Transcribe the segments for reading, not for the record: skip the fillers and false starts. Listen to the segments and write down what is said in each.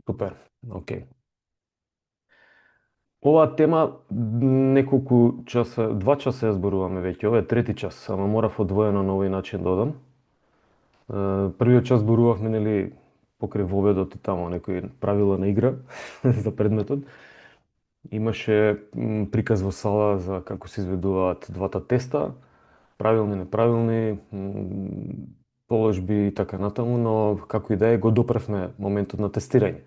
Супер, окей. Оваа тема неколку часа, 2 часа ја зборуваме веќе, ова е трети час, ама морав одвоено на овој начин да одам. Првиот час зборувавме, нели, покрај воведот и тамо некои правила на игра за предметот. Имаше приказ во сала за како се изведуваат двата теста, правилни, неправилни, положби и така натаму, но како и да е, го допревме моментот на тестирање.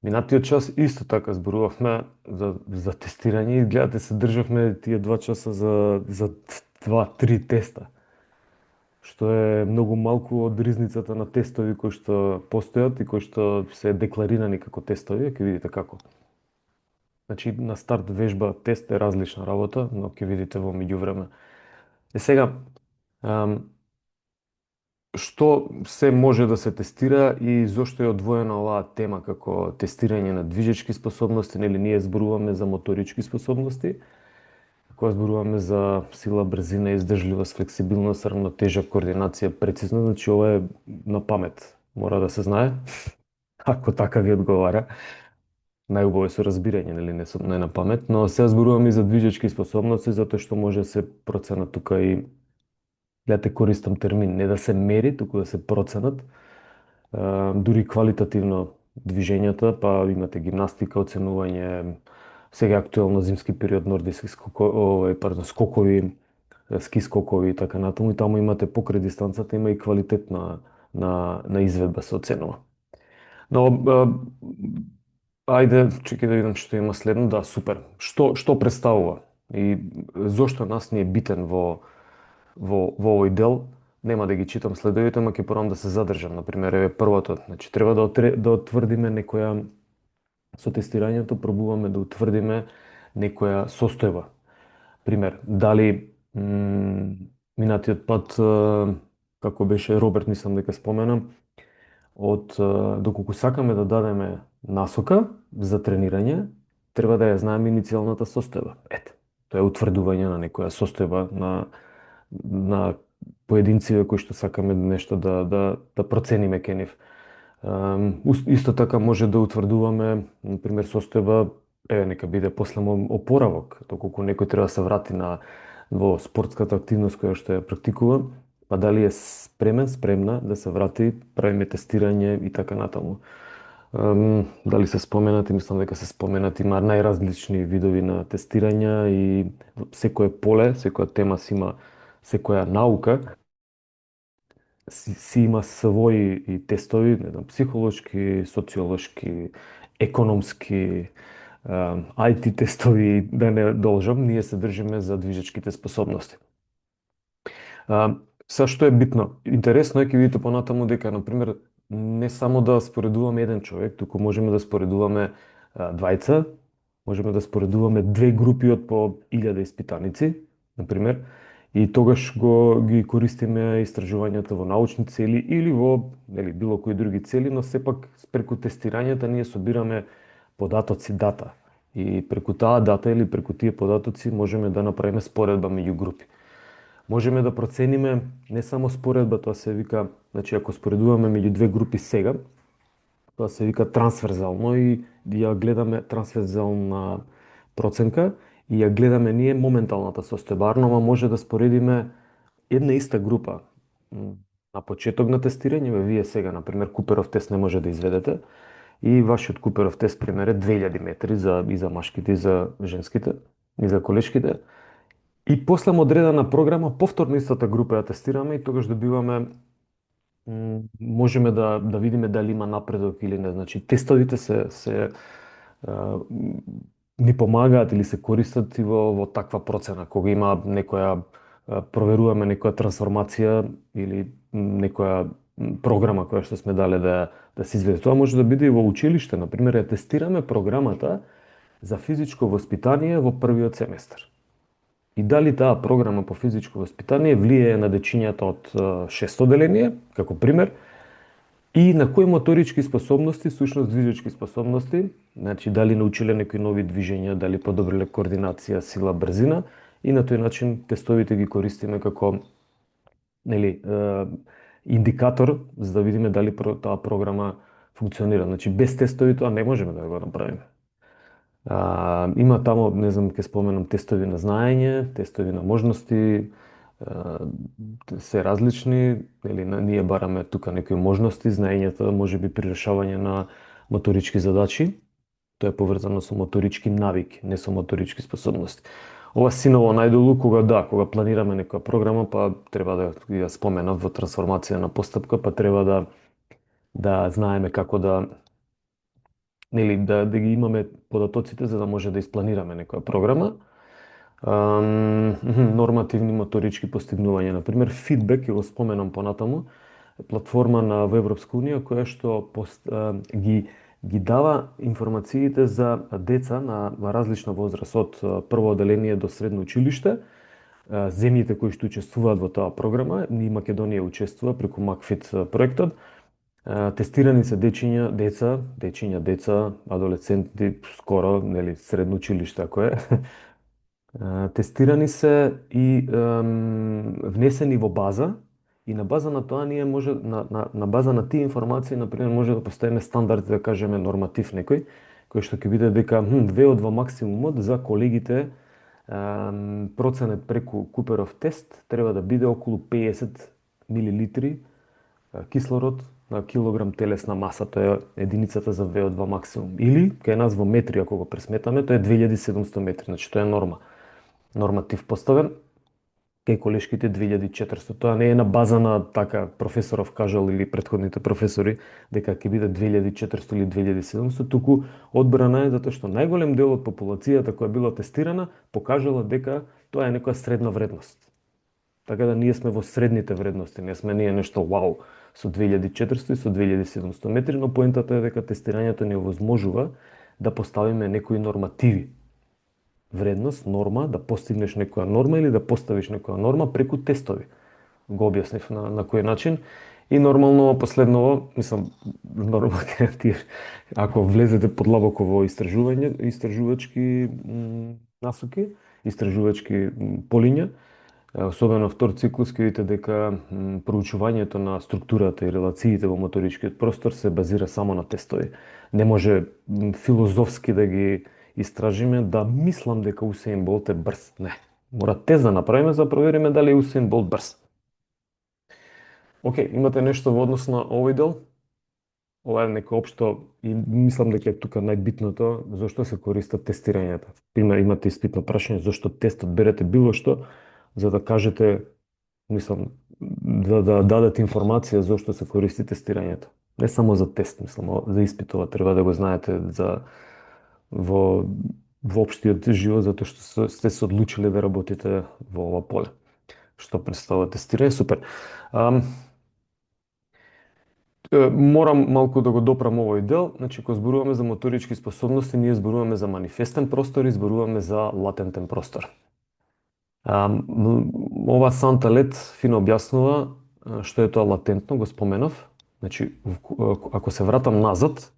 Минатиот час исто така зборувавме за тестирање и гледате се државме тие 2 часа за 2-3 теста, што е многу малку од ризницата на тестови кои што постојат и кои што се декларирани како тестови, ќе видите како. Значи, на старт вежба тест е различна работа, но ќе видите во меѓувреме. Сега, ам, што се може да се тестира и зошто е одвоена оваа тема како тестирање на движечки способности, нели ние зборуваме за моторички способности, кога зборуваме за сила, брзина, издржливост, флексибилност, рамнотежа, координација, прецизно, значи ова е на памет. Мора да се знае, ако така ви одговара. Најубаво е со разбирање, нели, не на памет, но сега зборуваме и за движечки способности, затоа што може да се проценат тука и гледате, користам термин, не да се мери, туку да се проценат, дури квалитативно движењата, па имате гимнастика, оценување, сега е актуелно зимски период, нордиски скокови, ски скокови и така натаму, и таму имате покрај дистанцата, има и квалитет на изведба се оценува. Но, ајде, чекај да видам што има следно, да, супер. Што представува и зошто нас ни е битен во овој дел? Нема да ги читам следовите, ама ќе пробам да се задржам. Например, еве првото, значи треба да утврдиме некоја со тестирањето пробуваме да утврдиме некоја состојба. Пример, дали минатиот пат како беше Роберт, мислам дека споменам, доколку сакаме да дадеме насока за тренирање, треба да ја знаеме иницијалната состојба. Ете, тоа е утврдување на некоја состојба на поединци кои што сакаме нешто да процениме ке нив. Исто така може да утврдуваме, например, состојба, нека биде после опоравок, доколку некој треба да се врати во спортската активност која што ја практикува, па дали е спремен, спремна да се врати, правиме тестирање и така натаму. Дали се споменати, мислам дека се споменати, има најразлични видови на тестирања и секое поле, секоја тема си има, секоја наука си има своји и тестови, не знам, психолошки, социолошки, економски, IT тестови, да не должам, ние се држиме за движечките способности. Са што е битно? Интересно е, ќе видите понатаму дека, например, не само да споредуваме еден човек, туку можеме да споредуваме двајца, можеме да споредуваме две групи од по 1000 испитаници, например, и тогаш ги користиме истражувањата во научни цели или во било кои други цели, но сепак преку тестирањата ние собираме податоци, дата. И преку таа дата или преку тие податоци можеме да направиме споредба меѓу групи. Можеме да процениме не само споредба, тоа се вика, значи ако споредуваме меѓу две групи сега, тоа се вика трансверзално и ја гледаме трансверзална проценка и ја гледаме ние моменталната состојба. Арнова може да споредиме една иста група на почеток на тестирање, вие сега, например, Куперов тест не може да изведете, и вашиот Куперов тест, пример, е 2000 метри и за машките, и за женските, и за колешките. И после одредена програма, повторно истата група ја тестираме и тогаш добиваме, можеме да видиме дали има напредок или не. Значи, тестовите се ни помагаат или се користат и во таква процена, кога има некоја, проверуваме некоја трансформација или некоја програма која што сме дале да се изведе. Тоа може да биде и во училиште, например, ја тестираме програмата за физичко воспитание во првиот семестар. И дали таа програма по физичко воспитание влијае на дечињата од 6 одделение, како пример, и на кои моторички способности, сушност движечки способности, значи дали научиле некои нови движења, дали подобриле координација, сила, брзина, и на тој начин тестовите ги користиме како индикатор за да видиме дали таа програма функционира. Значи без тестови тоа не можеме да го направиме. Има тамо, не знам, ќе споменам тестови на знаење, тестови на можности, се различни, нели, ние бараме тука некои можности, знаењата можеби при решавање на моторички задачи. Тоа е поврзано со моторички навики, не со моторички способности. Ова синово најдолу, кога планираме некоја програма, па треба да ја споменав во трансформација на постапка, па треба да знаеме како да, нели, да ги имаме податоците за да може да испланираме некоја програма. Нормативни моторички постигнувања, например, фидбек, ќе го споменам понатаму, платформа во Европска унија која што ги дава информациите за деца на различна возраст од прво оделение до средно училиште, земјите кои што учествуваат во таа програма, и Македонија учествува преку Макфит проектот. Тестирани се деца, адолесценти, скоро, нели, средно училиште ако е. Тестирани се и внесени во база, и на база на тоа ние може на база на тие информации на пример може да поставиме стандард, да кажеме норматив некој кој што ќе биде дека 2 максимумот за колегите, проценет преку Куперов тест треба да биде околу 50 милилитри кислород на килограм телесна маса, тоа е единицата за VO2 максимум. Или кај нас во метри ако го пресметаме, тоа е 2700 метри, значи тоа е норма. Норматив поставен, кај колешките 2400. Тоа не е на база на така професоров кажал или претходните професори дека ќе биде 2400 или 2700, туку одбрана е затоа што најголем дел од популацијата која била тестирана покажала дека тоа е некоја средна вредност. Така да ние сме во средните вредности, не сме ние нешто вау со 2400 и со 2700 метри, но поентата е дека тестирањето ни овозможува да поставиме некои нормативи. Вредност, норма, да постигнеш некоја норма или да поставиш некоја норма преку тестови. Го објаснив на кој начин. И нормално последново, мислам, нормално ако влезете подлабоко во истражувачки насоки, истражувачки полиња, особено втор циклус, ќе видите дека проучувањето на структурата и релациите во моторичкиот простор се базира само на тестови. Не може филозофски да ги истражиме, да мислам дека Усеин Болт е брз. Не. Мора тест да направиме за да провериме дали е Усеин Болт брз. Океј, имате нешто во однос на овој дел? Ова е некој општо и мислам дека е тука најбитното зошто се користат тестирањата. Пример, имате испитно прашање зошто тестот, берете било што за да кажете, мислам, да дадете информација зошто се користи тестирањето. Не само за тест, мислам, за испитова треба да го знаете во општиот живот, затоа што сте се одлучиле да работите во ова поле. Што представува тестирање, супер. Морам малку да го допрам овој дел. Значи, кога зборуваме за моторички способности, ние зборуваме за манифестен простор и зборуваме за латентен простор. Ова Санта Лет фино објаснува што е тоа латентно, го споменав. Значи, ако се вратам назад,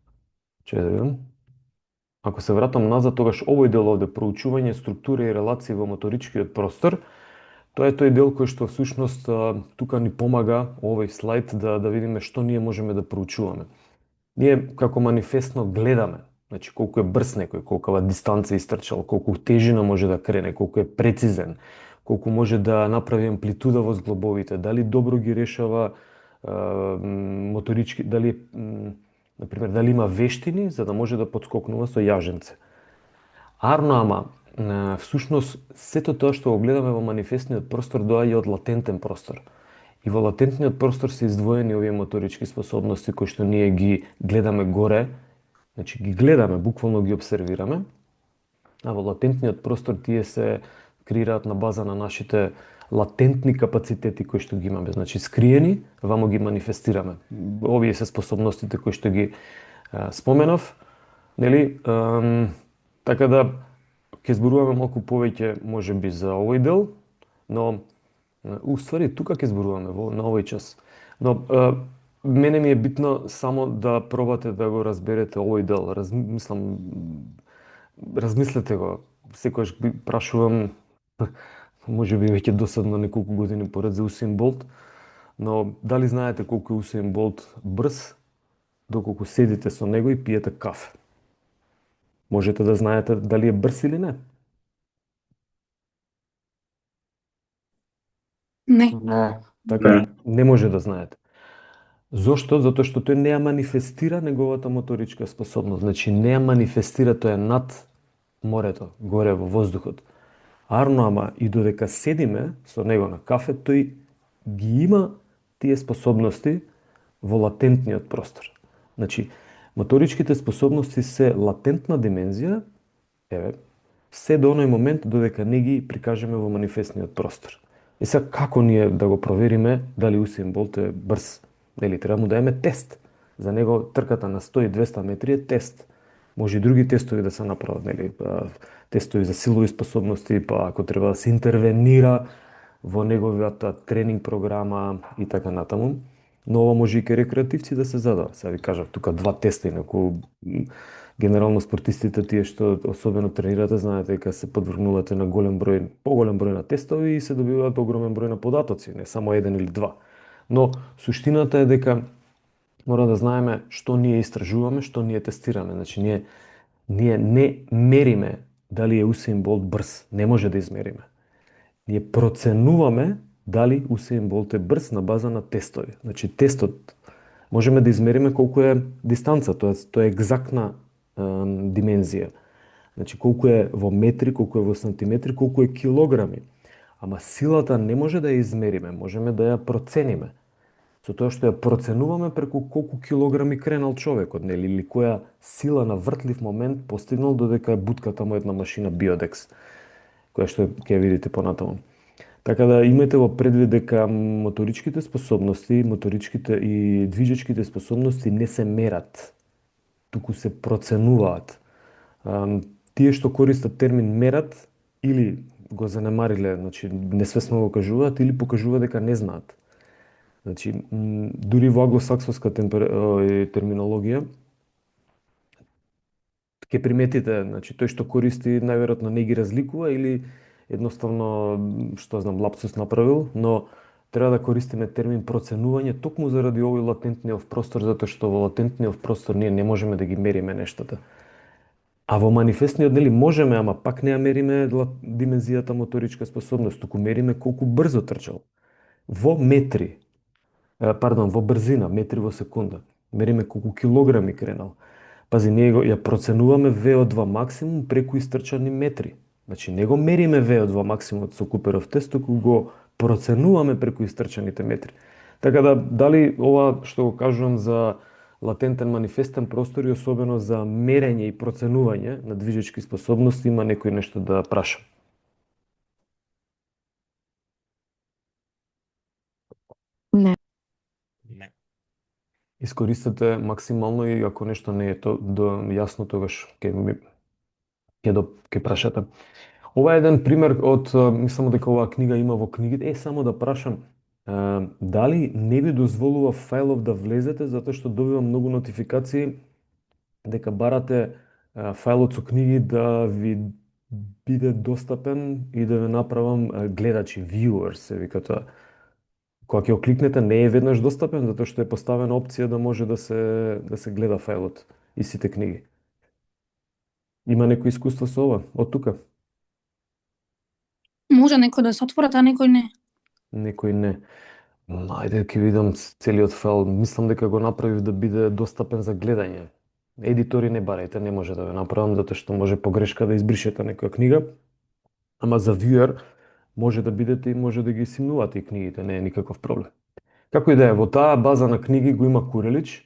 тогаш овој дел овде, проучување структура и релации во моторичкиот простор, тоа е тој дел кој што всушност тука ни помага овој слайд да видиме што ние можеме да проучуваме. Ние како манифестно гледаме, значи колку е брз некој, колкава дистанца истрчал, колку тежина може да крене, колку е прецизен, колку може да направи амплитуда во зглобовите, дали добро ги решава моторички, дали например дали има вештини за да може да подскокнува со јаженце. Ама всушност сето тоа што го гледаме во манифестниот простор доаѓа од латентен простор. И во латентниот простор се издвоени овие моторички способности кои што ние ги гледаме горе, значи ги гледаме, буквално ги обсервираме, а во латентниот простор тие се креираат на база на нашите латентни капацитети кои што ги имаме, значи скриени, вамо ги манифестираме. Овие се способностите кои што ги споменав, нели? Така да ќе зборуваме малку повеќе можеби за овој дел, но уствари тука ќе зборуваме на овој час. Но мене ми е битно само да пробате да го разберете овој дел. Размислете го. Секогаш прашувам, можеби веќе досадно неколку години поред за Усеин Болт, но дали знаете колку е Усеин Болт брз доколку седите со него и пиете кафе. Можете да знаете дали е брз или не. Не. Не. Така, не може да знаете. Зошто? Затоа што тој не ја манифестира неговата моторичка способност. Значи, не ја манифестира, тој е над морето, горе во воздухот. Арно, ама и додека седиме со него на кафе, тој ги има тие способности во латентниот простор. Значи, моторичките способности се латентна димензија, еве, се до оној момент додека не ги прикажеме во манифестниот простор. И сега како ние да го провериме дали Усеин Болт е брз? Нели, треба му даеме тест. За него трката на 100 и 200 метри е тест. Може и други тестови да се направат, нели, тестови за силови способности, па ако треба да се интервенира во неговата тренинг програма и така натаму. Но ова може и ке рекреативци да се задава. Сега ви кажав, тука два теста, инаку генерално спортистите, тие што особено тренирате, знаете дека се подвргнувате на поголем број на тестови и се добиваат огромен број на податоци, не само еден или два. Но суштината е дека мора да знаеме што ние истражуваме, што ние тестираме. Значи ние не мериме дали е Усеин Болт брз, не може да измериме. Ние проценуваме дали Усеин Болт е брз на база на тестови. Значи тестот можеме да измериме колку е дистанца, тоа е екзактна димензија. Значи колку е во метри, колку е во сантиметри, колку е килограми. Ама силата не може да ја измериме, можеме да ја процениме. Со тоа што ја проценуваме преку колку килограми кренал човекот, нели, или која сила на вртлив момент постигнал додека е бутката му една машина Биодекс, која што ќе видите понатаму. Така да имате во предвид дека моторичките способности, моторичките и движечките способности не се мерат, туку се проценуваат. Тие што користат термин мерат или го занемариле, значи несвесно го кажуваат или покажуваат дека не знаат. Значи, дури во англосаксонска терминологија, ќе приметите, значи тој што користи најверојатно не ги разликува или едноставно, што знам, лапсус направил, но треба да користиме термин проценување токму заради овој латентниот простор, затоа што во латентниот простор ние не можеме да ги мериме нештата. А во манифестниот, нели, можеме, ама пак не ја мериме димензијата моторичка способност, туку мериме колку брзо трчал. Во метри, во брзина, метри во секунда. Мериме колку килограми кренал. Пази, ние ја проценуваме VO2 максимум преку истрчани метри. Значи, не го мериме VO2 максимумот со Куперов тест, туку го проценуваме преку истрчаните метри. Така да, дали ова што го кажувам за латентен манифестен простор и особено за мерење и проценување на движечки способности, има некој нешто да праша? Не. Не. Искористете максимално и ако нешто не е јасно, тогаш ќе прашате. Ова е еден пример од, мислам дека оваа книга има во книгите. Само да прашам, дали не ви дозволува фајлов да влезете, затоа што добивам многу нотификации дека барате фајлот со книги да ви биде достапен и да ве направам гледачи, viewers, се вика тоа. Кога ќе го кликнете, не е веднаш достапен, затоа што е поставена опција да може да се гледа фајлот и сите книги. Има некој искуство со ова, од тука? Може некој да се отворат, а некој не. Некој не. Ајде ќе видам целиот файл. Мислам дека го направив да биде достапен за гледање. Едитори не барајте, не може да ве направам, затоа што може погрешка да избришете некоја книга. Ама за viewer може да бидете и може да ги симнувате и книгите, не е никаков проблем. Како и да е, во таа база на книги го има Курелич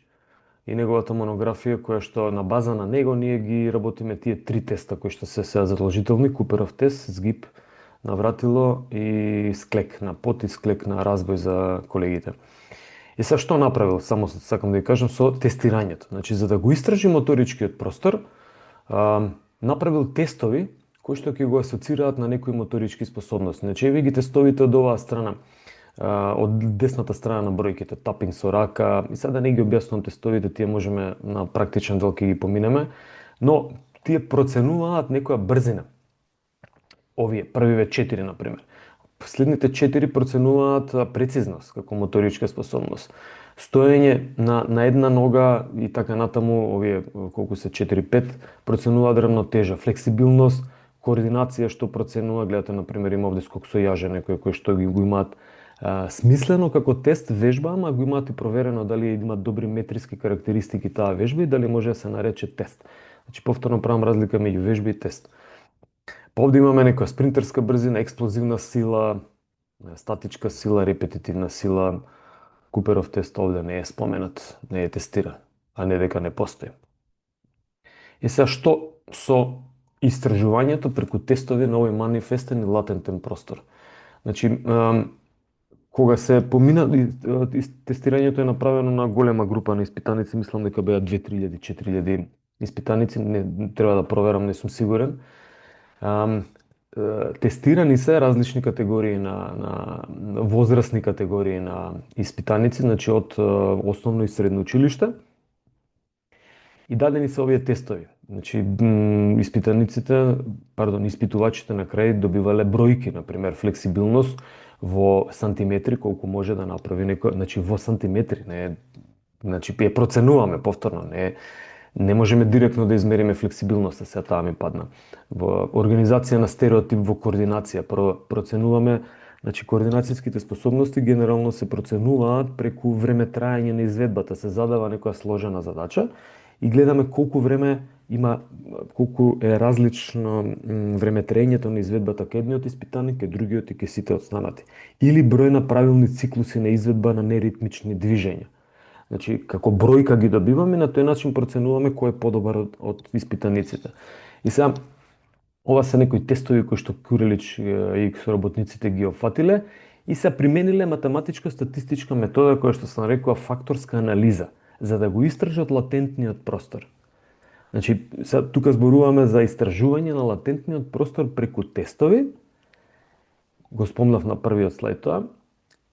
и неговата монографија, која што на база на него ние ги работиме тие три теста кои што се задолжителни: Куперов тест, СГИП на вратило и склек на пот и склек на разбој за колегите. И сега што направил? Само сакам да ви кажам со тестирањето. Значи, за да го истражи моторичкиот простор, направил тестови кои што ќе го асоцираат на некои моторички способности. Значи, ви ги тестовите од оваа страна, од десната страна на бројките, тапинг со рака, и сега да не ги објаснувам тестовите, тие можеме на практичен дел ќе ги поминеме, но тие проценуваат некоја брзина. Овие првиве 4, например. Следните 4 проценуваат прецизност како моторичка способност. Стоење на една нога и така натаму, овие колку се 4-5 проценуваат равнотежа, флексибилност, координација што проценува, гледате на пример има овде скок со јаже некои кои што го имаат смислено како тест вежба, ама го имаат и проверено дали имаат добри метриски карактеристики таа вежба и дали може да се нарече тест. Значи повторно правам разлика меѓу вежба и тест. Па овде имаме некоја спринтерска брзина, експлозивна сила, статичка сила, репетитивна сила. Куперов тест овде не е споменат, не е тестиран, а не дека не постои. И сега што со истражувањето преку тестови на овој манифестен и латентен простор? Значи, кога се помина, тестирањето е направено на голема група на испитаници, мислам дека беа 2000-4000 испитаници, не треба да проверам, не сум сигурен. Тестирани се различни категории на возрастни категории на испитаници, значи од основно и средно училиште. И дадени се овие тестови. Значи испитувачите на крај добивале бројки, на пример флексибилност во сантиметри колку може да направи некој, значи во сантиметри, не, значи ја проценуваме повторно, не можеме директно да измериме флексибилноста, се таа ми падна. Во организација на стереотип во координација проценуваме, значи координацијските способности генерално се проценуваат преку време траење на изведбата, се задава некоја сложена задача и гледаме колку време има, колку е различно време траењето на изведбата кај едниот испитаник, кај другиот и кај сите останати. Или број на правилни циклуси на изведба на неритмични движења. Значи, како бројка ги добиваме, на тој начин проценуваме кој е подобар од испитаниците. И сега, ова се некои тестови кои што Курелич и соработниците ги опфатиле и се примениле математичко-статистичка метода која што се нарекува факторска анализа, за да го истражат латентниот простор. Значи, сега тука зборуваме за истражување на латентниот простор преку тестови, го спомнав на првиот слајд тоа,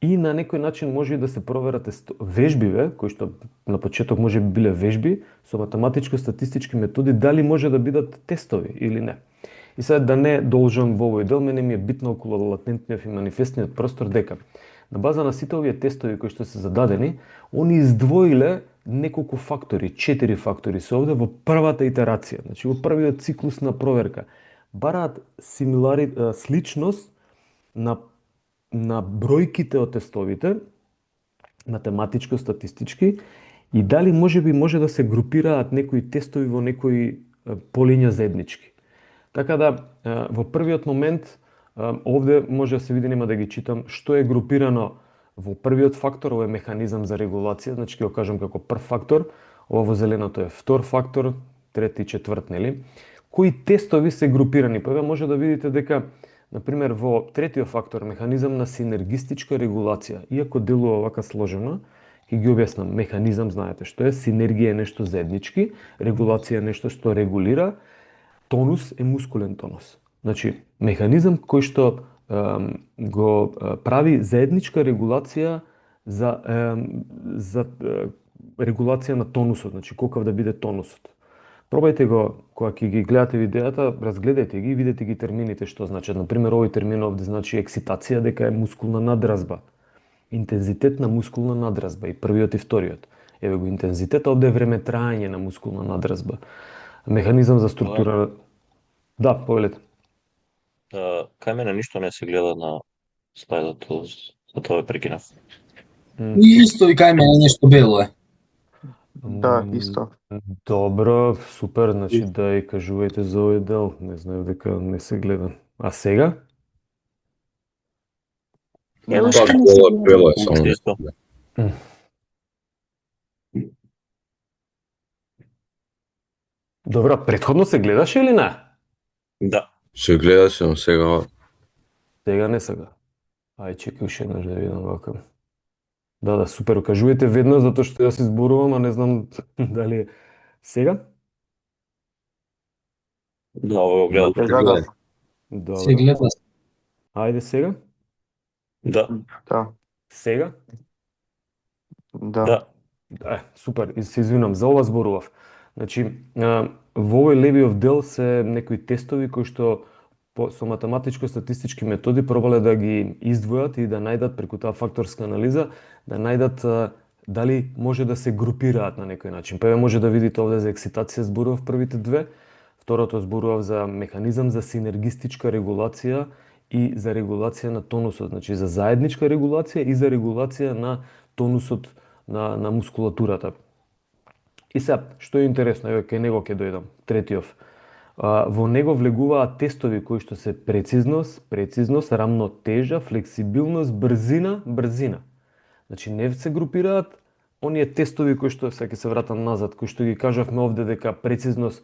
и на некој начин може и да се проверат вежбиве, кои што на почеток може би биле вежби, со математичко-статистички методи, дали може да бидат тестови или не. И сега да не должам во овој дел, мене ми е битно околу латентниот и манифестниот простор дека на база на сите овие тестови кои што се зададени, они издвоиле неколку фактори, 4 фактори се овде во првата итерација, значи во првиот циклус на проверка. Бараат сличност на бројките од тестовите, математичко-статистички, и дали може да се групираат некои тестови во некои полиња заеднички. Така да, во првиот момент, овде може да се види, нема да ги читам, што е групирано во првиот фактор, ова е механизам за регулација, значи ќе го кажам како прв фактор, ова во зеленото е втор фактор, трети и четврт, нели? Кои тестови се групирани? Па може да видите дека например, во третиот фактор, механизам на синергистичка регулација, иако делува вака сложено, ќе ги објаснам. Механизам, знаете што е, синергија е нешто заеднички, регулација е нешто што регулира, тонус е мускулен тонус. Значи, механизам кој што го прави заедничка регулација за регулација на тонусот, значи колкав да биде тонусот. Пробајте го, кога ќе ги гледате видеата, разгледајте ги и видете ги термините што значат. Например, овој термин овде значи екситација, дека е мускулна надразба. Интензитет на мускулна надразба, и првиот и вториот. Еве го интензитет, овде е време траење на мускулна надразба. Механизам за структура... Да, повелете. Кај мене ништо не се гледа на слайдот, за тоа прекинав. Исто и кај мене нешто бело е. Да, исто. Добро, супер, значи да и кажувајте за овој дел, не знаев дека не се гледа. А сега? Ево што не се гледа. Бело е само. Исто. Добро, претходно се гледаше или не? Да. Се гледаше, но сега Сега не сега. Ај, чекај уште еднаш да видам вака. Да, супер, кажувајте веднаш, затоа што јас изборувам, а не знам дали е сега? Да, ово го гледам. Сега да. Добро. Се гледа. Ајде сега? Да. Да. Сега? Да. Да. Супер, и се извинам, за ова зборував. Значи, во овој левиот дел се некои тестови кои што со математичко-статистички методи пробале да ги издвојат и да најдат преку таа факторска анализа, да најдат дали може да се групираат на некој начин. Па може да видите овде за ексцитација зборував првите две, второто зборував за механизам за синергистичка регулација и за регулација на тонусот, значи за заедничка регулација и за регулација на тонусот на мускулатурата. И сега, што е интересно, еве кај него ќе дојдам, третиов. Во него влегуваат тестови кои што се прецизност, рамнотежа, флексибилност, брзина. Значи не се групираат оние тестови кои што, сега ќе се вратам назад, кои што ги кажавме овде дека прецизност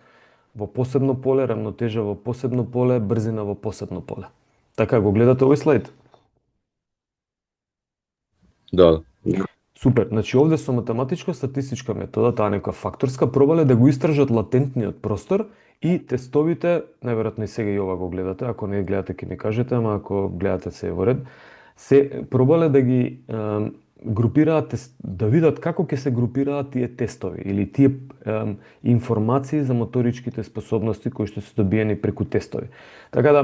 во посебно поле, рамнотежа во посебно поле, брзина во посебно поле. Така го гледате овој слайд? Да. Супер, значи овде со математичко-статистичка метода, таа нека факторска, пробале да го истражат латентниот простор и тестовите, најверојатно и сега и ова го гледате, ако не гледате ќе ми кажете, ама ако гледате се во ред, се пробале да ги групираат, да видат како ќе се групираат тие тестови или тие информации за моторичките способности кои што се добиени преку тестови. Така да,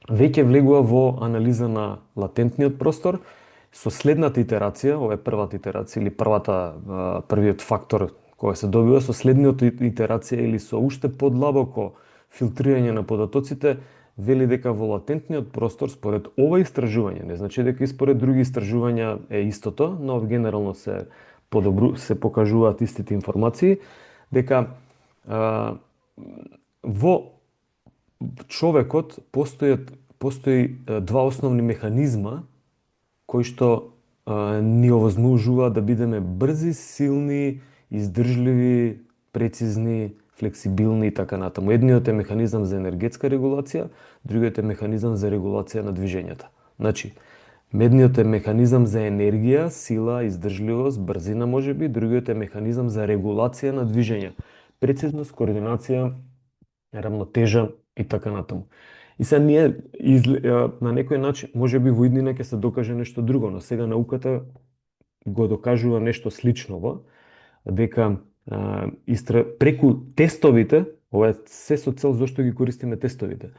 веќе влегува во анализа на латентниот простор, со следната итерација, ова е првата итерација или првиот фактор кој се добива, со следниот итерација или со уште подлабоко филтрирање на податоците, вели дека во латентниот простор според ова истражување, не значи дека и според други истражувања е истото, но генерално се покажуваат истите информации, дека во човекот постои два основни механизма кои што ни овозможуваат да бидеме брзи, силни, издржливи, прецизни, флексибилни и така натаму. Едниот е механизам за енергетска регулација, другиот е механизам за регулација на движењата. Значи, едниот е механизам за енергија, сила, издржливост, брзина можеби, другиот е механизам за регулација на движење, прецизност, координација, рамнотежа и така натаму. И сега ние на некој начин, можеби во иднина ќе се докаже нешто друго, но сега науката го докажува нешто сличново, дека преку тестовите, ова е се со цел зашто ги користиме тестовите.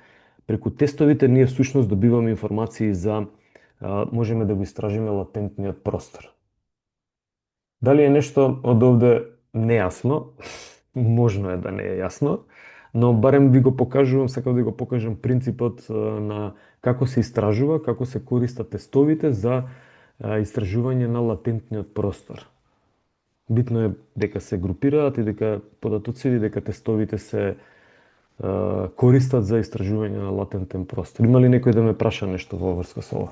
Преку тестовите ние всушност добиваме информации за можеме да го истражиме латентниот простор. Дали е нешто од овде нејасно? Можно е да не е јасно, но барем ви го покажувам, сакам да го покажам принципот на како се истражува, како се користат тестовите за истражување на латентниот простор. Битно е дека се групираат и дека податоците, дека тестовите се користат за истражување на латентен простор. Има ли некој да ме праша нешто во врска со ова?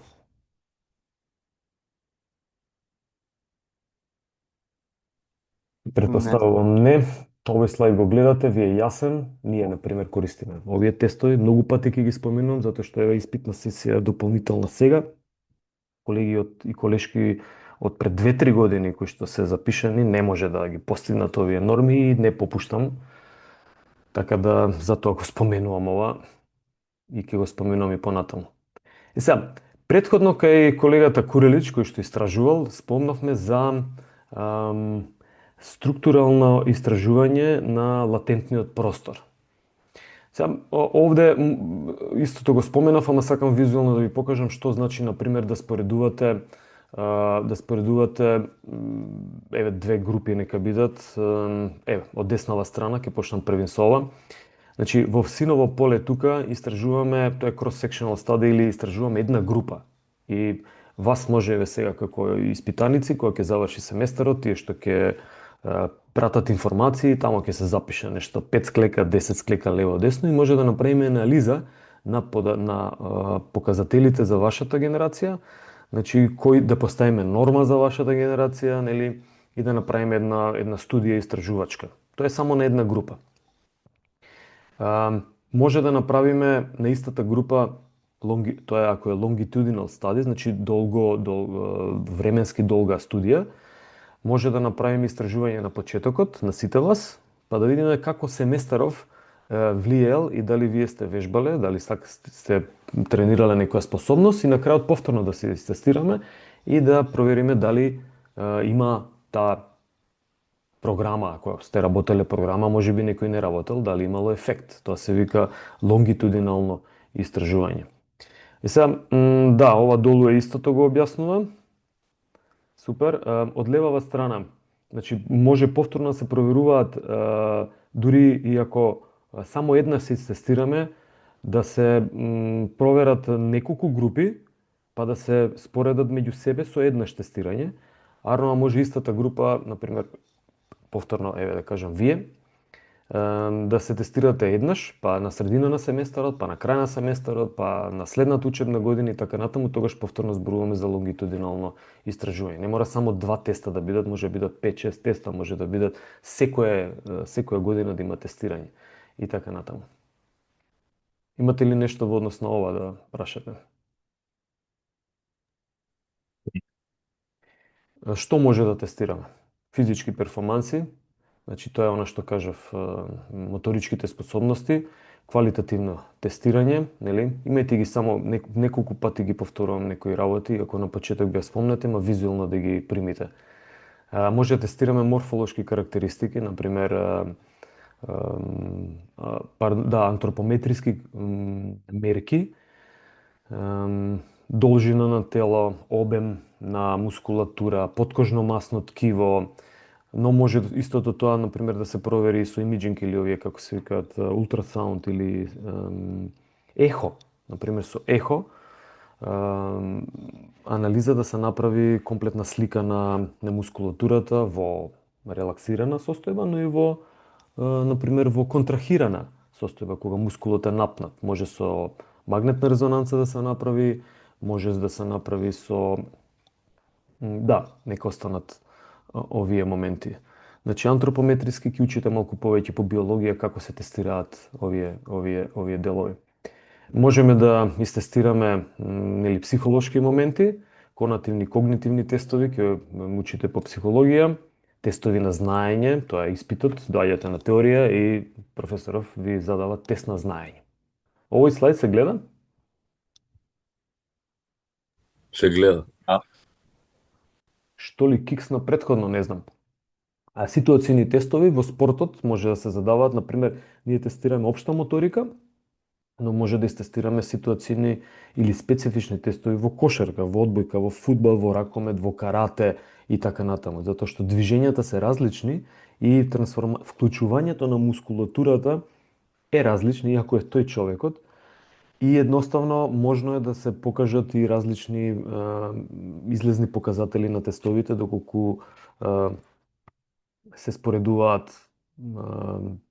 Претпоставувам не. Овој слайд го гледате, ви е јасен. Ние, например, користиме овие тестови. Многу пати ќе ги споменувам, затоа што е испитна сесија дополнителна сега. Колеги и колешки од пред 2-3 години кои што се запишани, не може да ги постигнат овие норми и не попуштам. Така да, затоа го споменувам ова и ќе го споменувам и понатаму. И сега, претходно кај колегата Курелич, кој што истражувал, спомнавме за структурално истражување на латентниот простор. Сега, овде истото го споменав, ама сакам визуелно да ви покажам што значи, например, да споредувате еве две групи нека бидат, еве од деснава страна ќе почнам првин со ова. Значи во синово поле тука истражуваме, тоа е cross-sectional study или истражуваме една група. И вас може еве сега како испитаници кога ќе заврши семестарот, тие што ќе пратат информации, тамо ќе се запише нешто 5 склека, 10 склека лево десно и може да направиме анализа на показателите за вашата генерација. Значи, кој да поставиме норма за вашата генерација, нели, и да направиме една студија истражувачка. Тоа е само на една група. Може да направиме на истата група, тоа е ако е longitudinal study, значи временски долга студија, може да направиме истражување на почетокот, на сите вас, па да видиме како семестаров влиел и дали вие сте вежбале, дали сте тренирале некоја способност и на крајот повторно да се тестираме и да провериме дали има таа програма, ако сте работеле програма, можеби некој не работел, дали имало ефект. Тоа се вика лонгитудинално истражување. И сега, да, ова долу е истото го објаснува. Супер. Од левава страна, значи може повторно да се проверуваат дури и ако само една се тестираме, да се проверат неколку групи, па да се споредат меѓу себе со еднаш тестирање. Арно може истата група, например, повторно, еве да кажам, вие, да се тестирате еднаш, па на средина на семестарот, па на крај на семестарот, па на следната учебна година и така натаму, тогаш повторно зборуваме за лонгитудинално истражување. Не мора само 2 теста да бидат, може да бидат 5-6 теста, може да бидат секоја година да има тестирање и така натаму. Имате ли нешто во однос на ова да прашате? Што може да тестираме? Физички перформанси, значи тоа е она што кажав, моторичките способности, квалитативно тестирање, нели? Имајте ги само неколку пати ги повторувам некои работи, ако на почеток ги спомнете, ма визуелно да ги примите. Може да тестираме морфолошки карактеристики, например, антропометриски мерки, должина на тело, обем на мускулатура, подкожно масно ткиво, но може истото тоа, например, да се провери со имиджинг или овие, како се викаат, ултрасаунд или ехо. Например, со ехо, анализа да се направи комплетна слика на мускулатурата во релаксирана состојба, но и во, например, во контрахирана состојба, кога мускулот е напнат. Може со магнетна резонанца да се направи, може да се направи со... Да, нека останат овие моменти. Значи, антропометриски ќе учите малку повеќе по биологија како се тестираат овие делови. Можеме да истестираме нели психолошки моменти, конативни, когнитивни тестови, ќе учите по психологија, тестови на знаење, тоа е испитот, доаѓате на теорија и професоров ви задава тест на знаење. Овој слайд се гледа? Се гледа. Што ли киксна претходно, не знам. А ситуацијни тестови во спортот може да се задаваат, например, ние тестираме општа моторика, но може да истестираме ситуацијни или специфични тестови во кошарка, во одбојка, во фудбал, во ракомет, во карате и така натаму, затоа што движењата се различни и вклучувањето на мускулатурата е различно, иако е тој човекот, и едноставно можно е да се покажат и различни излезни показатели на тестовите, доколку се споредуваат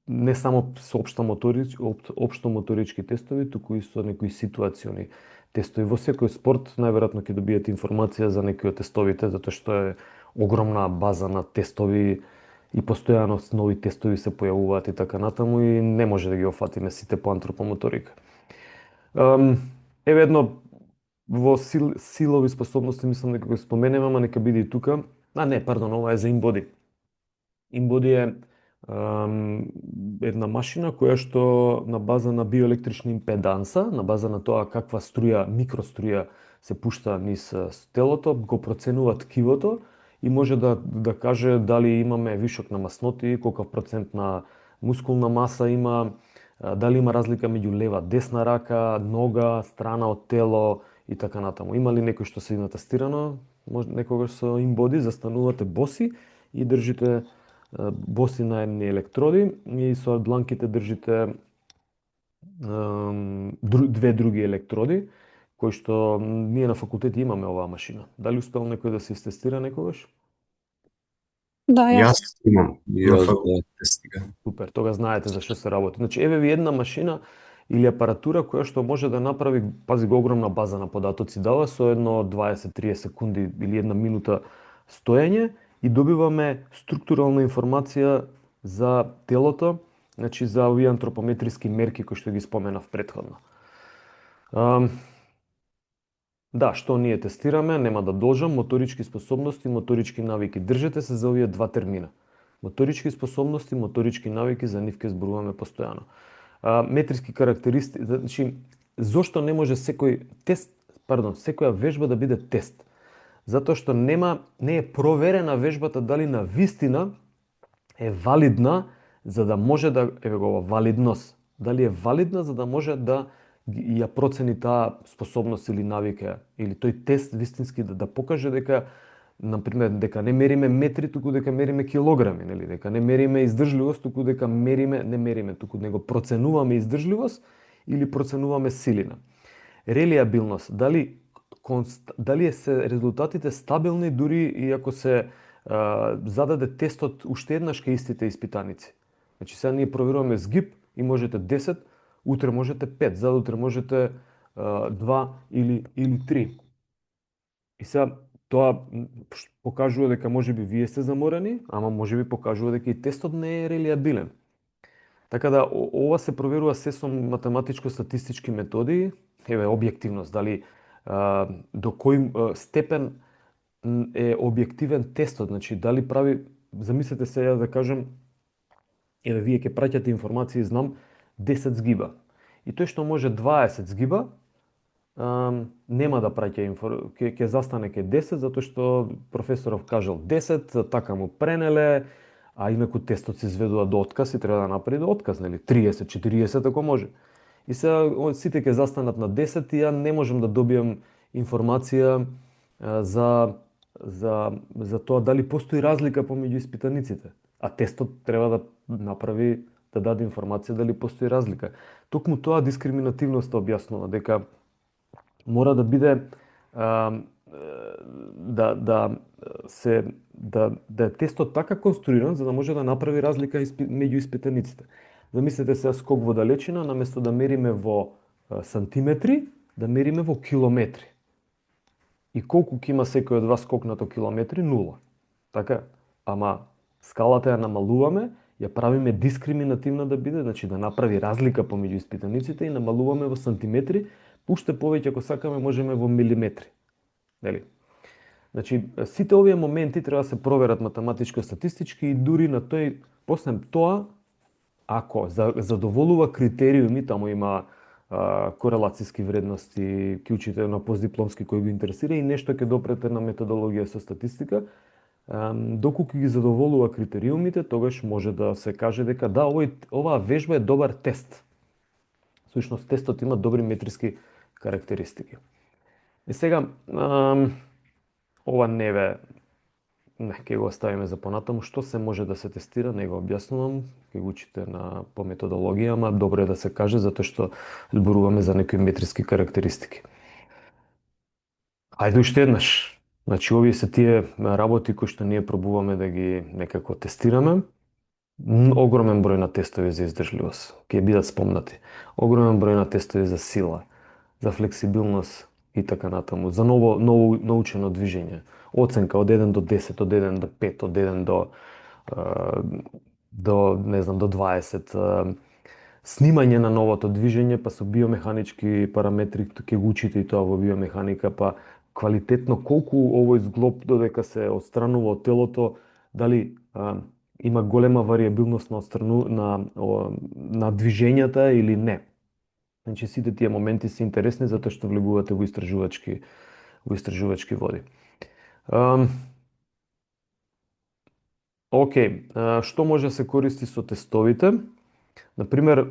не само со општо моторички тестови, туку и со некои ситуациони тестови. Во секој спорт најверојатно ќе добиете информација за некои од тестовите, затоа што е огромна база на тестови и постојано нови тестови се појавуваат и така натаму и не може да ги офатиме сите по антропомоторика. Еве едно во силови способности, мислам дека го споменем, ама нека биде и тука. Ова е за InBody. InBody е една машина која што на база на биоелектрична импеданса, на база на тоа каква струја, микроструја се пушта низ телото, го проценува ткивото и може да каже дали имаме вишок на масноти, колкав процент на мускулна маса има, дали има разлика меѓу лева, десна рака, нога, страна од тело и така натаму. Има ли некој што се има тестирано? Некогаш со InBody застанувате боси и држите боси на едни електроди и со дланките држите две други електроди, кои што ние на факултет имаме оваа машина. Дали успел некој да се истестира некогаш? Да, Јас имам. Јас, Стига. Супер, тога знаете за што се работи. Значи, еве ви една машина или апаратура која што може да направи, пази го, огромна база на податоци дава со едно 20-30 секунди или една минута стоење и добиваме структурална информација за телото, значи за овие антропометриски мерки кои што ги споменав претходно. Да, што ние тестираме, нема да должам, моторички способности, моторички навики. Држете се за овие два термина. Моторички способности, моторички навики, за нив ќе зборуваме постојано. Метриски карактеристики, значи, зошто не може секоја вежба да биде тест? Затоа што не е проверена вежбата дали на вистина е валидна за да може да, еве го, валидност, дали е валидна за да може да ја процени таа способност или навика, или тој тест вистински да покаже дека например дека не мериме метри, туку дека мериме килограми, нели, дека не мериме издржливост, туку дека не мериме, туку него проценуваме издржливост или проценуваме силина. Релиабилност, дали се резултатите стабилни дури и ако се зададе тестот уште еднаш кај истите испитаници. Значи сега ние проверуваме згиб и можете 10, утре можете 5, задутре можете 2 или 3. И сега тоа покажува дека можеби вие сте заморени, ама можеби покажува дека и тестот не е релиабилен. Така да ова се проверува се со математичко-статистички методи, еве објективност, дали до кој степен е објективен тестот, значи дали прави, замислете се да кажем, еве вие ќе праќате информации, знам 10 згиба. И тој што може 20 згиба, нема да праќа ќе застане ке 10 затоа што професоров кажал 10, така му пренеле, а инаку тестот се изведува до отказ и треба да направи до отказ, нели 30, 40 ако може. И сега сите ќе застанат на 10 и ја не можам да добиам информација за тоа дали постои разлика помеѓу испитаниците. А тестот треба да направи, да даде информација дали постои разлика. Токму тоа дискриминативноста објаснува дека мора да биде да е тестот така конструиран за да може да направи разлика меѓу испитаниците. Замислете се скок во далечина, наместо да мериме во сантиметри, да мериме во километри. И колку ќе има секој од вас скокнато километри? 0. Така? Ама скалата ја намалуваме, ја правиме дискриминативна да биде, значи да направи разлика помеѓу испитаниците и намалуваме во сантиметри, уште повеќе ако сакаме можеме во милиметри. Нели? Значи сите овие моменти треба да се проверат математичко-статистички и дури на тој после тоа ако задоволува критериуми, таму има корелацијски вредности, ќе учите на постдипломски кој го интересира и нешто ќе допрете на методологија со статистика. Доколку ги задоволува критериумите, тогаш може да се каже дека да, оваа вежба е добар тест. Всушност тестот има добри метриски карактеристики. И сега ова не, ќе го оставиме за понатаму. Што се може да се тестира, не го објаснувам, ќе го учите по методологија, ама добро е да се каже, затоа што зборуваме за некои метриски карактеристики. Ајде уште еднаш. Значи, овие се тие работи кои што ние пробуваме да ги некако тестираме. Огромен број на тестови за издржливост, ќе бидат спомнати. Огромен број на тестови за сила, за флексибилност и така натаму, за ново научено движење. Оценка од 1 до 10, од 1 до 5, од 1 до 20. Снимање на новото движење, па со биомеханички параметри, ќе го учите и тоа во биомеханика, па квалитетно колку овој зглоб додека се отстранува од телото, дали има голема варијабилност на движењата или не. Значи сите тие моменти се интересни затоа што влегувате во истражувачки води. Океј, што може да се користи со тестовите? Например,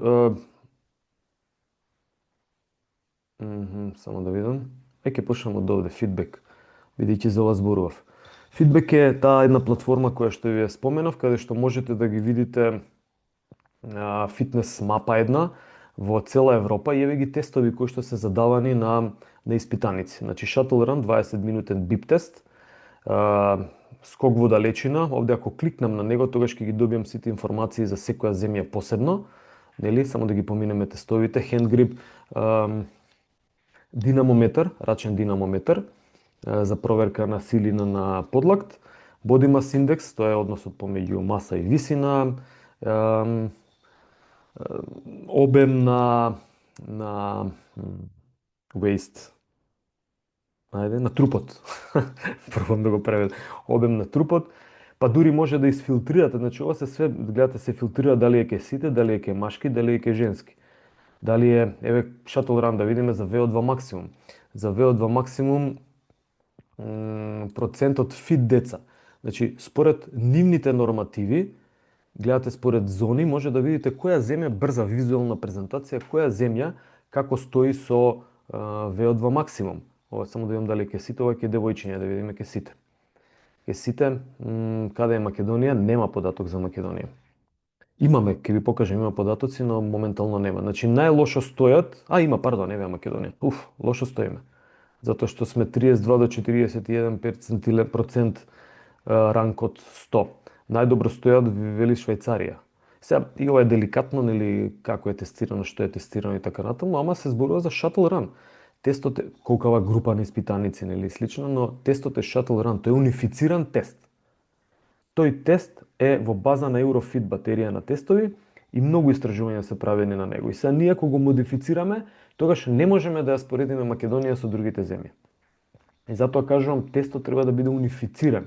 само да видам. Ќе почнам од овде, фидбек, бидејќи за ова зборував. Фидбек е таа една платформа која што ви ја споменав, каде што можете да ги видите фитнес мапа една во цела Европа и еве ги тестови кои што се задавани на испитаници. Значи Shuttle Run 20 минутен бип тест, скок во далечина, овде ако кликнам на него тогаш ќе ги добиам сите информации за секоја земја посебно, нели, само да ги поминеме тестовите, hand grip, динамометар, рачен динамометар за проверка на силина на подлакт, body mass index, тоа е односот помеѓу маса и висина, обем на waist, на трупот. Пробам да го преведам. Обем на трупот, па дури може да изфилтрирате, значи ова се све, гледате, се филтрира дали е ке сите, дали е ке машки, дали е ке женски. Дали е, еве, Shuttle Run да видиме за VO2 максимум. За VO2 максимум процентот фит деца. Значи, според нивните нормативи, гледате според зони, може да видите која земја, брза визуелна презентација, која земја како стои со VO2 максимум. Ова само да видам дали ќе сите, ова ќе девојчиња, да видиме ќе сите. Ќе сите, каде е Македонија? Нема податок за Македонија. Имаме, ќе ви покажам, има податоци, но моментално нема. Значи најлошо стојат, има, пардон, еве Македонија. Лошо стоиме. Затоа што сме 32 до 41% ранг од 100. Најдобро стојат вели Швајцарија. Сега, и ова е деликатно, нели, како е тестирано, што е тестирано и така натаму, ама се зборува за shuttle run. Тестот е колкава група на испитаници, нели, слично, но тестот е shuttle run, тој е унифициран тест. Тој тест е во база на Eurofit батерија на тестови и многу истражувања се правени на него. И сега ние ако го модифицираме, тогаш не можеме да ја споредиме Македонија со другите земји. И затоа кажувам, тестот треба да биде унифициран,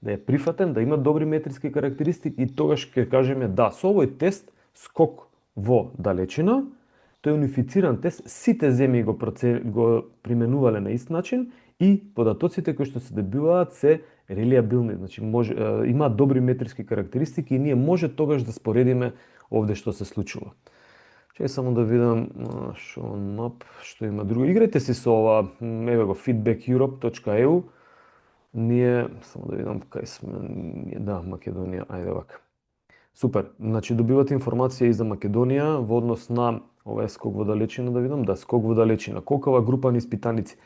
да е прифатен, да има добри метриски карактеристики и тогаш ќе кажеме да, со овој тест скок во далечина, тој е унифициран тест, сите земји го применувале на ист начин и податоците кои што се добиваат се релиабилни, значи имаат добри метриски карактеристики и ние може тогаш да споредиме овде што се случува. Чекај само да видам show map, што има друго. Играјте си со ова, еве го feedbackeurope.eu. Ние само да видам кај сме, да, Македонија, ајде вака. Супер. Значи добивате информација и за Македонија во однос на ова е скок во далечина, да видам, да, скок во далечина. Колкава група на испитаници?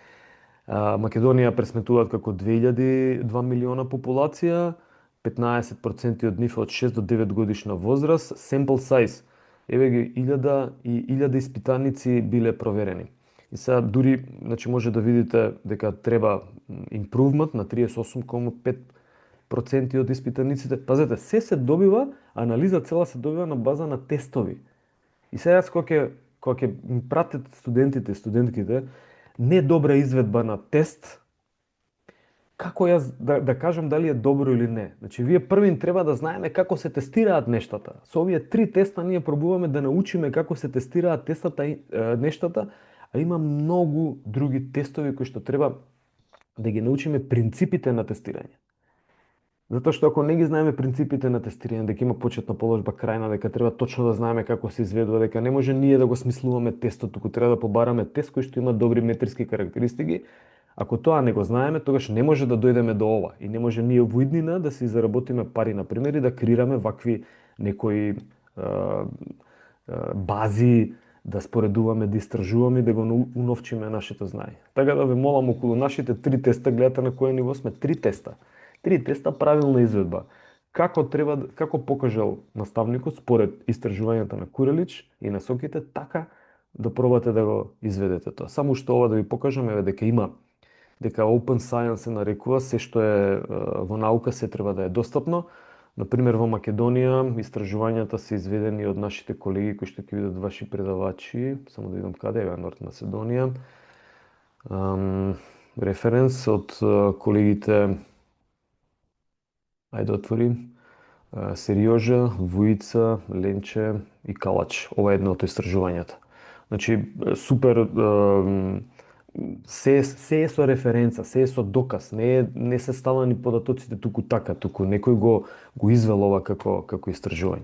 Македонија пресметуваат како 2 милиона популација, 15% од нив од 6 до 9 годишна возраст, sample size, еве ги 1000 испитаници биле проверени. И сега дури, значи може да видите дека треба improvement на 38,5% од испитаниците. Пазете, се добива, анализа цела се добива на база на тестови. И сега кога ќе пратят студентите, студентките, не добра изведба на тест, како јас да кажам дали е добро или не. Значи, вие првин треба да знаеме како се тестираат нештата. Со овие 3 теста ние пробуваме да научиме како се тестираат нештата, а има многу други тестови кои што треба да ги научиме принципите на тестирање. Затоа што ако не ги знаеме принципите на тестирање, дека има почетна положба, крајна, дека треба точно да знаеме како се изведува, дека не може ние да го смислуваме тестот, туку треба да побараме тест кој што има добри метриски карактеристики. Ако тоа не го знаеме, тогаш не може да дојдеме до ова и не може ние во иднина да си заработиме пари, на пример, и да креираме вакви некои бази, да споредуваме, да истражуваме и да го уновчиме нашето знаење. Така да ве молам, околу нашите 3 теста, гледате на кој ниво сме, 3 теста. 3 теста правилна изведба. Како покажал наставникот според истражувањата на Курелич и насоките, така да пробате да го изведете тоа. Само што ова да ви покажам е дека Open Science се нарекува, се што е во наука се треба да е достапно. Например, во Македонија истражувањата се изведени од нашите колеги кои што ќе видат ваши предавачи, само да видам каде е Норд Македонија. Референс од колегите, ајде отвори, Сериожа, Вуица, Ленче и Калач. Ова е едно од истражувањата. Значи, супер, се е со референца, се е со доказ, не се ставани податоците туку така, туку некој го извел ова како истражување.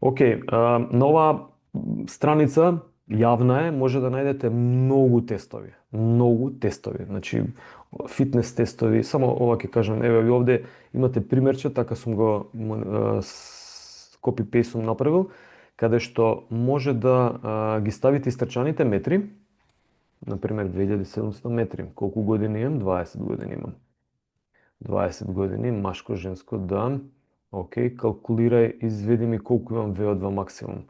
Океј, на оваа страница, јавна е, може да најдете многу тестови. Значи, фитнес тестови, само ова ќе кажам, еве овде имате примерче, така сум го copy-paste сум направил, каде што може да ги ставите истрчаните метри, например 2700 метри. Колку години имам? 20 години имам. 20 години, машко, женско, да. Океј, калкулирај, изведи ми колку имам VO2 максимум.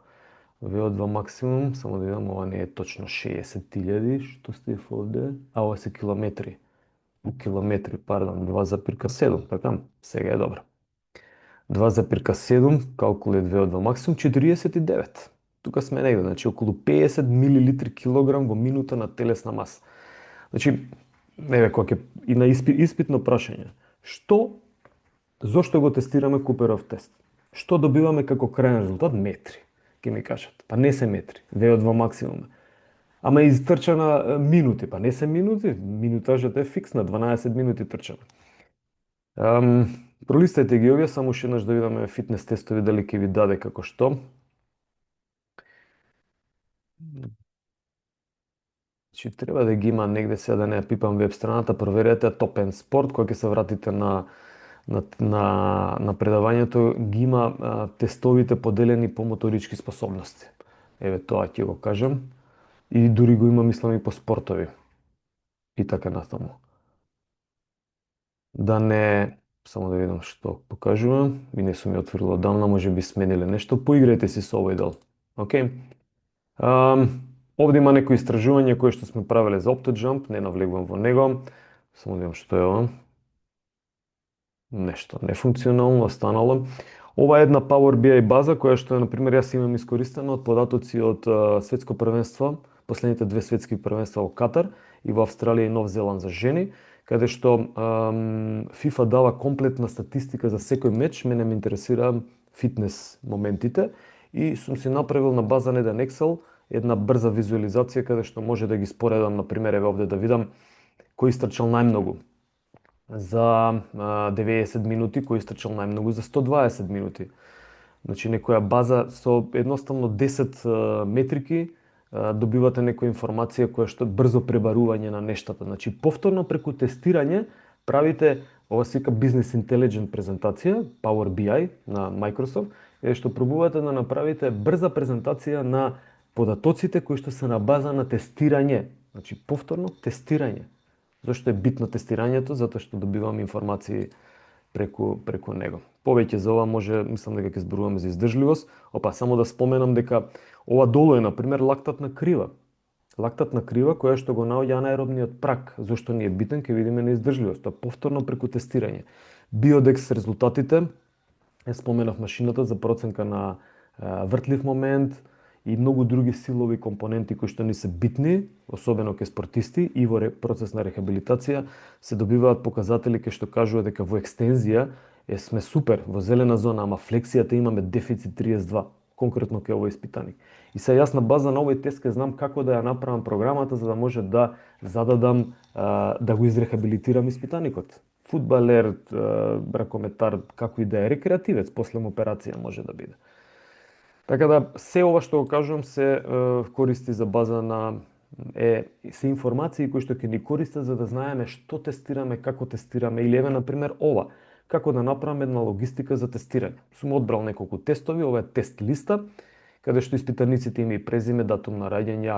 VO2 максимум, само да видам, ова не е точно 60.000, што сте овде, ова се километри. Километри, пардон, 2,7, така, сега е добро. 2,7, калкулет VO2 максимум, 49. Тука сме негде, значи околу 50 милилитри килограм во минута на телесна маса. Значи, еве кога и на испитно прашање, зошто го тестираме Куперов тест? Што добиваме како крајен резултат? Метри, ќе ми кажат. Па не се метри, VO2 максимум. Ама е изтрчана минути, па не се минути, минутажата е фиксна, 12 минути трчаме. Пролистајте ги овие, само уште еднаш да видиме фитнес тестови дали ќе ви даде како што. Значи, треба да ги има негде, сега да не ја пипам веб страната, проверете Топен Спорт, кога ќе се вратите на предавањето, ги има тестовите поделени по моторички способности. Еве тоа ќе го кажам. И дури го има, мислам, и по спортови. И така натаму. Да не... Само да видам што покажувам. И не сум ја отворил одамна, може би смениле нешто. Поиграјте си со овој дел. Океј? Овде има некои истражување кои што сме правеле за OptoJump, не навлегувам во него. Само да видам што е ова. Нешто нефункционално останало. Ова е една Power BI база која што, например, јас имам искористена од податоци од светско првенство, последните 2 светски првенства во Катар и во Австралија и Нов Зеланд за жени, каде што FIFA дава комплетна статистика за секој меч. Мене ме интересира фитнес моментите и сум си направил на база на еден Excel една брза визуализација каде што може да ги споредам, например, еве овде да видам кој истрчал најмногу за 90 минути, кој истрчал најмногу за 120 минути. Значи, некоја база со едноставно 10 метрики добивате некоја информација која што брзо пребарување на нештата. Значи, повторно преку тестирање правите, ова се вика Business Intelligent презентација, Power BI на Microsoft, е што пробувате да направите брза презентација на податоците кои што се на база на тестирање. Значи, повторно тестирање. Зошто е битно тестирањето? Затоа што добивам информации преку него. Повеќе за ова може, мислам дека ќе зборуваме за издржливост. Само да споменам дека ова долу е, например, лактатна крива. Лактатна крива која што го наоѓа анаеробниот праг. Зошто ни е битен, ќе видиме на издржливост. Тоа повторно преку тестирање. Биодекс резултатите, споменав машината за проценка на вртлив момент и многу други силови компоненти кои што ни се битни, особено кај спортисти и во процес на рехабилитација, се добиваат показатели кои што кажуваат дека во екстензија сме супер во зелена зона, ама флексијата имаме дефицит 32, конкретно кај овој испитаник. И се јас на база на овој тест ке знам како да ја направам програмата за да може да зададам да го изрехабилитирам испитаникот. Фудбалер, ракометар, како и да е, рекреативец, после операција може да биде. Така да, се ова што го кажувам се користи за база на се информации кои што ќе ни користат за да знаеме што тестираме, како тестираме, или еве, например, ова, како да направиме една логистика за тестирање. Сум одбрал неколку тестови, ова е тест листа, каде што испитаниците има и презиме, датум на раѓање,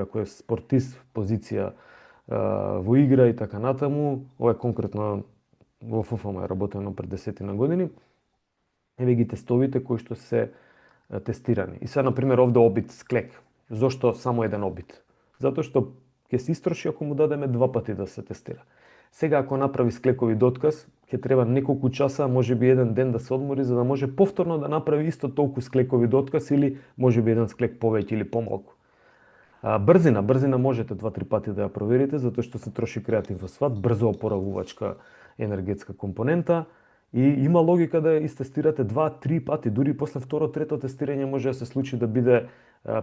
ако е спортист, позиција во игра и така натаму. Ова е конкретно во ФФМ е работено пред 10 години. Еве ги тестовите кои што се тестирани. И сега, например, овде обид склек. Зошто само еден обид? Затоа што ќе се истроши ако му дадеме 2 пати да се тестира. Сега, ако направи склекови отказ, ќе треба неколку часа, може би еден ден да се одмори, за да може повторно да направи исто толку склекови отказ или може би еден склек повеќе или помалку. Брзина можете 2-3 пати да ја проверите, затоа што се троши креатив фосфат, брзо опоравувачка енергетска компонента. И има логика да истестирате 2-3 пати, дури после второ-трето тестирање може да се случи да биде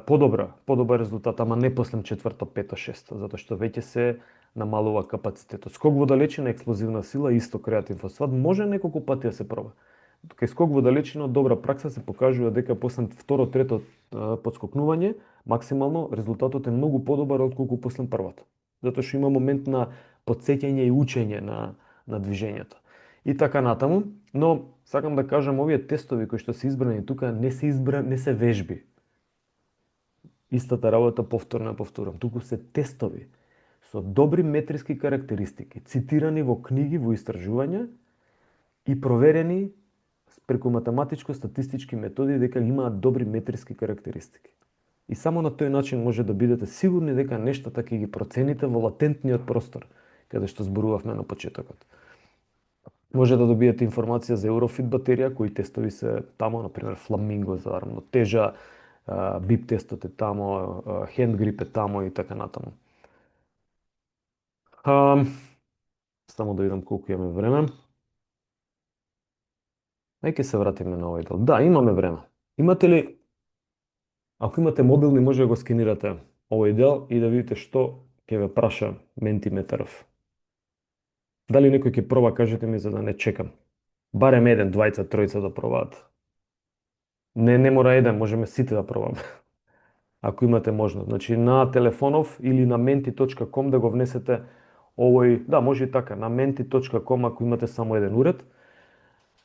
подобар резултат, ама не после 4-то, 5-то, 6-то, затоа што веќе се намалува капацитетот. Скок во далечина, експлозивна сила, исто креатив фосфат, може неколку пати да се проба. Кај скок во далечина, добра пракса се покажува дека после второ-трето подскокнување, максимално резултатот е многу подобар отколку после првото. Затоа што има момент на потсеќање и учење на движењето. И така натаму, но сакам да кажам, овие тестови кои што се избрани тука не се вежби. Истата работа повторувам, туку се тестови со добри метриски карактеристики, цитирани во книги, во истражувања и проверени преку математичко-статистички методи дека имаат добри метриски карактеристики. И само на тој начин може да бидете сигурни дека нештата ќе ги процените во латентниот простор, каде што зборувавме на почетокот. Може да добиете информација за Eurofit батерија, кои тестови се тамо, например Flamingo за рамнотежа, BIP тестот е тамо, hand grip е тамо и така натаму. Само да видам колку имаме време. Ќе се вратиме на овој дел. Да, имаме време. Имате ли, ако имате мобилни, може да го скенирате овој дел и да видите што ќе ве праша Mentimeterов. Дали некој ќе проба, кажете ми, за да не чекам. Барем еден, двајца, тројца да пробаат. Не мора еден, можеме сите да пробаме. ако имате можност. Значи на телефонов или на menti.com да го внесете овој, да, може и така, на menti.com ако имате само еден уред,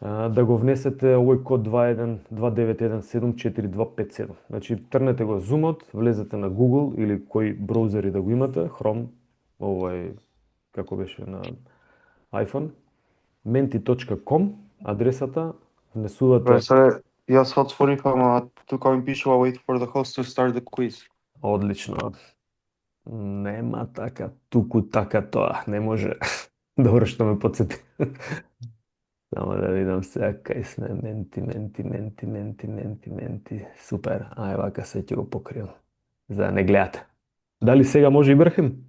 да го внесете овој код 2129174257. Значи трнете го зумот, влезете на Google или кој браузери да го имате, Chrome, овој како беше на iPhone, menti.com, адресата, внесувате. Професоре, јас отворив, ама тука ми пишува wait for the host to start the quiz. Одлично. Нема така, туку така тоа, не може. Добро што ме подсети. Само да видам сега кај сме, менти. Супер, ај вака се ќе го покрием. За да не гледате. Дали сега може Ибрахим?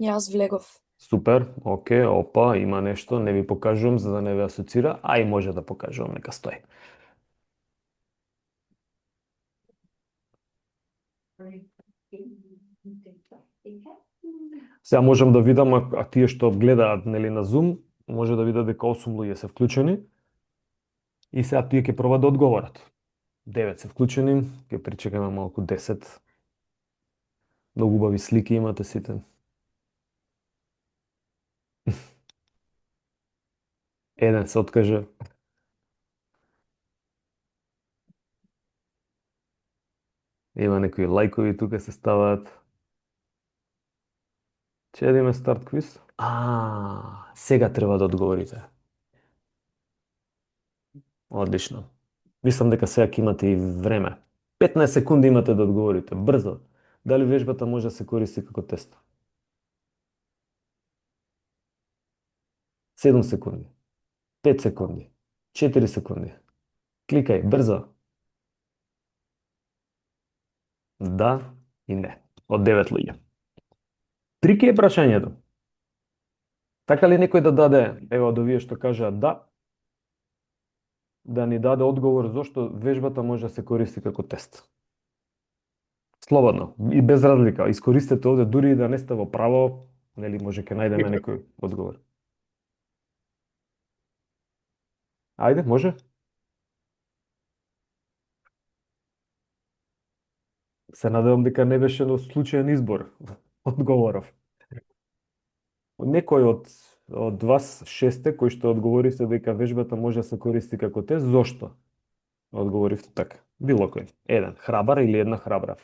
Јас влегов. Супер, оке, опа, има нешто, не ви покажувам за да не ве асоцира, а и може да покажувам, нека стои. Сега можам да видам, а тие што гледаат нели на Zoom, може да видат дека 8 луѓе се вклучени. И сега тие ќе пробаат да одговорат. 9 се вклучени, ќе причекаме малку 10. Многу убави слики имате сите. Еден се откаже. Има некои лајкови тука се ставаат. Ќе да има старт квиз? Сега треба да одговорите. Одлично. Мислам дека сега ќе имате и време. 15 секунди имате да одговорите, брзо. Дали вежбата може да се користи како тест? 7 секунди. 5 секунди. 4 секунди. Кликај, брзо. Да и не. Од 9 луѓе. Трики е прашањето. Така ли некој да даде, ево од овие што кажаат да ни даде одговор зошто вежбата може да се користи како тест? Слободно и без разлика. Искористете овде дури и да не сте во право, нели може ќе најдеме некој одговор. Ајде, може? Се надевам дека не беше случаен избор одговоров. Некој од вас шесте кои што одговоривте дека вежбата може да се користи како тест, зошто одговоривте така? Било кој. Еден храбар или една храбра?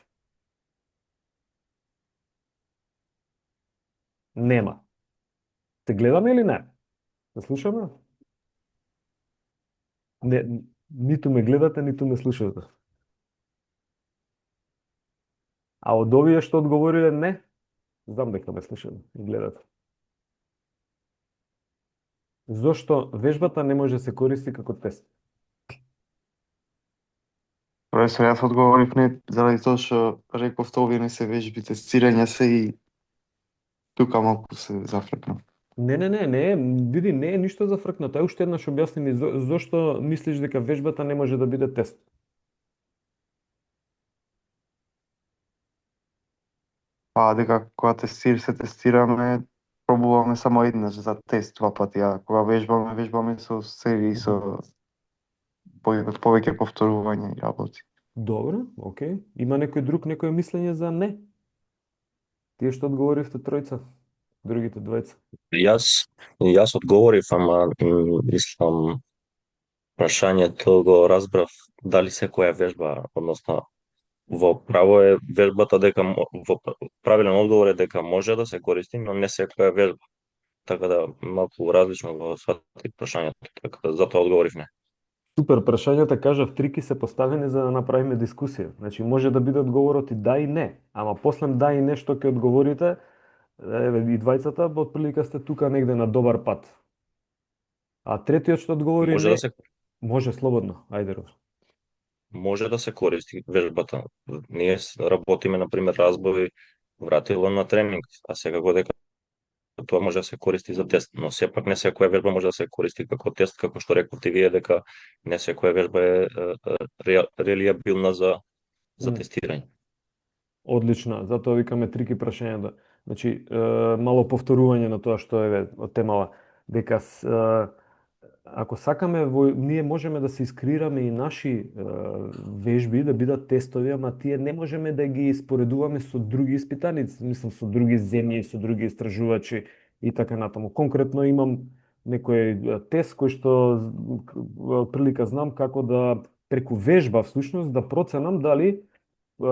Нема. Се гледаме или не? Се слушаме? Не, ниту ме гледате, ниту ме слушате. А од овие што одговориле не, знам дека ме слушате и гледате. Зошто вежбата не може да се користи како тест? Професоре, јас одговорив не заради тоа што рековте овие не се вежби, тестирање се и тука малку се зафркнав. Не, види, не е ништо зафркнато. Ај уште еднаш објасни ми зошто мислиш дека вежбата не може да биде тест? Дека кога се тестираме, пробуваме само еднаш за тест два пати, а кога вежбаме со серии со повеќе повторување и работи. Добро, окей. Има некој друг некој мислење за не? Тие што одговоривте тројца, другите двајца. Јас одговорив, ама мислам прашањето го разбрав дали секоја вежба, односно во право е вежбата дека во правилен одговор е дека може да се користи, но не секоја вежба. Така да малку различно го сватив прашањето, така да затоа одговорив не. Супер, прашањата кажав трики се поставени за да направиме дискусија. Значи може да биде одговорот и да и не, ама после да и не што ќе одговорите, еве и двајцата, отприлика сте тука негде на добар пат. А третиот што одговори Може не, да се може слободно. Ајде, Рос. може да се користи вежбата. Ние работиме на пример разбови вратило на тренинг, а секако дека тоа може да се користи за тест, но сепак не секоја вежба може да се користи како тест, како што рековте вие дека не секоја вежба е релиабилна за тестирање. Одлично, затоа викаме трики прашањата. Значи, мало повторување на тоа што е од темава. дека ако сакаме, ние можеме да се искреираме и наши вежби да бидат тестови, ама тие не можеме да ги споредуваме со други испитаници, мислам со други земји, со други истражувачи и така натаму. Конкретно имам некој тест кој што прилика знам како да преку вежба всушност да проценам дали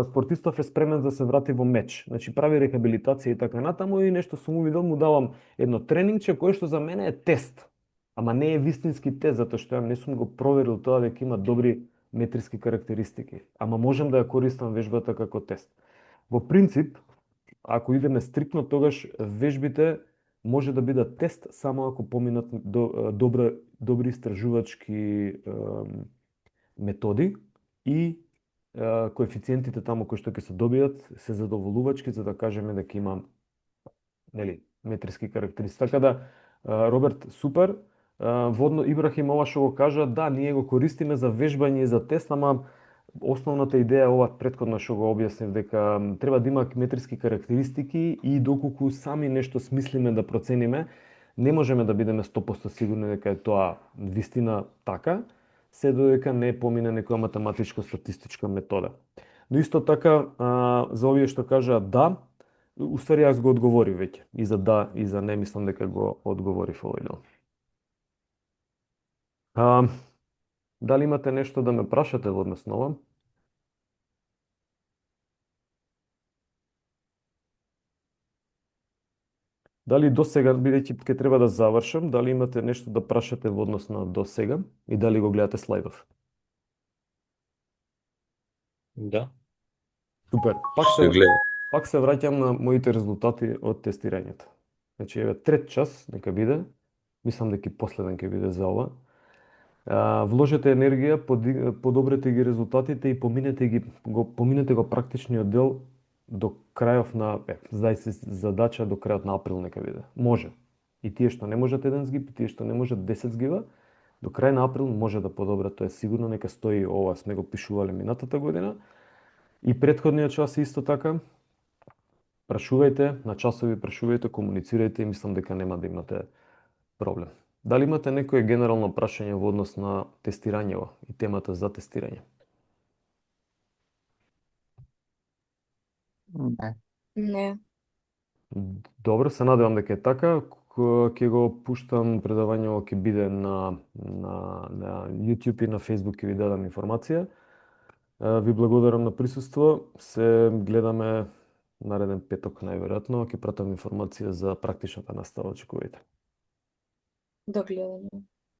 спортистов е спремен да се врати во меч. Значи прави рехабилитација и така натаму и нешто сум увидел, му давам едно тренингче кое што за мене е тест. Ама не е вистински тест, затоа што ја не сум го проверил тоа дека има добри метриски карактеристики. Ама можам да ја користам вежбата како тест. Во принцип, ако идеме стрикно, тогаш вежбите може да бидат тест само ако поминат добри истражувачки методи и коефициентите таму кои што ќе се добијат се задоволувачки за да кажеме дека има метриски карактеристики. Така да Роберт, супер. Водно Ибрахим ова што го кажа, да, ние го користиме за вежбање и за тест, ама основната идеја ова претходно што го објаснив дека треба да има метриски карактеристики и доколку сами нешто смислиме да процениме, не можеме да бидеме 100% сигурни дека е тоа вистина така, се додека не помине некоја математичко-статистичка метода. Но исто така, за овие што кажа да, уствари јас го одговорив веќе. И за да, и за не, мислам дека го одговорив овој дел. Дали имате нешто да ме прашате во однос на ова? Дали до сега, бидејќи ќе треба да завршам, дали имате нешто да прашате во однос на до сега и дали го гледате слайдов? Да. Супер. Се гледа. Пак се враќам на моите резултати од тестирањето. Значи, еве, трет час, нека биде. Мислам дека и последен ќе биде за ова. Вложете енергија, подобрете ги резултатите и поминете го практичниот дел до крајов на, задача до крајот на април нека биде. Може. И тие што не можат еден згиб, и тие што не можат 10 згиба, до крај на април може да подобрат, тоа е сигурно, нека стои ова, сме го пишувале минатата година. И претходниот час исто така. Прашувајте, на часови прашувајте, комуницирајте и мислам дека нема да имате проблем. Дали имате некое генерално прашање во однос на тестирањето и темата за тестирање? Не. Не. Добро, се надевам дека е така. Ќе го пуштам предавањето, ќе биде на YouTube и на Facebook, ќе ви дадам информација. Ви благодарам на присуство. Се гледаме нареден петок најверојатно. Ќе пратам информација за практичната настава, очекувајте. До гледање.